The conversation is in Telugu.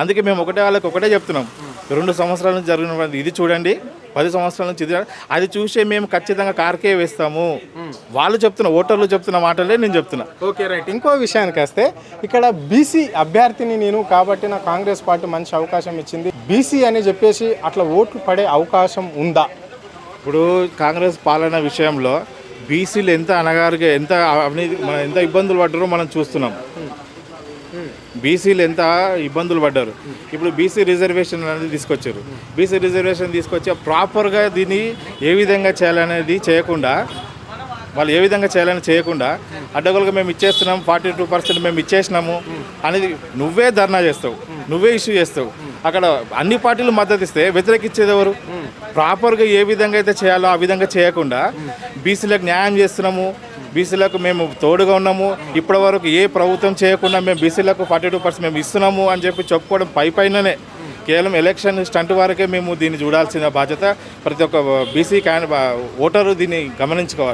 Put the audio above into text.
అందుకే మేము వాళ్ళకి ఒకటే చెప్తున్నాం, 2 సంవత్సరాల నుంచి జరిగిన ఇది చూడండి, 10 సంవత్సరాల నుంచి ఇది అది చూసే మేము ఖచ్చితంగా కార్కే వేస్తాము. వాళ్ళు చెప్తున్న ఓటర్లు చెప్తున్న మాటలే నేను చెప్తున్నా. Okay right. ఇంకో విషయానికి వస్తే ఇక్కడ బీసీ అభ్యర్థిని నేను కాబట్టి నా కాంగ్రెస్ పార్టీ మంచి అవకాశం ఇచ్చింది, బీసీ అని చెప్పేసి అట్లా ఓట్లు పడే అవకాశం ఉందా? ఇప్పుడు కాంగ్రెస్ పాలన విషయంలో బీసీలు ఎంత అనగారుగా ఎంత అవినీతి ఎంత ఇబ్బందులు పడ్డారో మనం చూస్తున్నాం. బీసీలు ఎంత ఇబ్బందులు పడ్డారు. ఇప్పుడు బీసీ రిజర్వేషన్ అనేది తీసుకొచ్చారు. బీసీ రిజర్వేషన్ తీసుకొచ్చి ప్రాపర్గా దీన్ని ఏ విధంగా చేయాలనేది చేయకుండా, వాళ్ళు ఏ విధంగా చేయాలని చేయకుండా అడ్డగోలుగా మేము ఇచ్చేస్తున్నాం, 42% మేము ఇచ్చేసినాము అనేది నువ్వే ధర్నా చేస్తావు, నువ్వే ఇష్యూ చేస్తావు. అక్కడ అన్ని పార్టీలు మద్దతు ఇస్తే వ్యతిరేకించేది ఎవరు? ప్రాపర్గా ఏ విధంగా అయితే చేయాలో ఆ విధంగా చేయకుండా బీసీలకు న్యాయం చేస్తున్నాము, బీసీలకు మేము తోడుగా ఉన్నాము, ఇప్పటి వరకు ఏ ప్రభుత్వం చేయకుండా మేము బీసీలకు 42% మేము ఇస్తున్నాము అని చెప్పి చెప్పుకోవడం పైననే కేవలం ఎలక్షన్ స్టంట్ వరకే మేము దీన్ని చూడాల్సిన బాధ్యత ప్రతి ఒక్క బీసీ ఓటరు దీన్ని గమనించుకోవాలి.